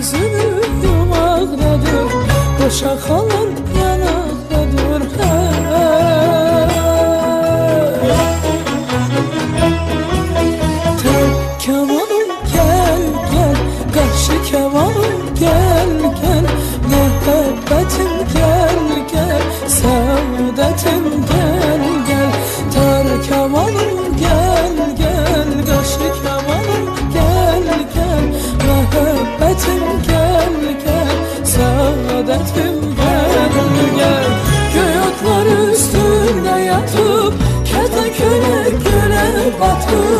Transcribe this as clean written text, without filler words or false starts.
gözünü yumaqdadır, boşa xalan yanaqdadır. Kamanım gel gel, qarşı kamanım gel gel, muhabbetim gel gel, saadətim gel gel. Tar kamanım gel gel, qarşı kamanım gel gel, muhabbetim gel gel, saadətim gel gel. Göy otlar üstünde yatıp, kertenkele göle batıp,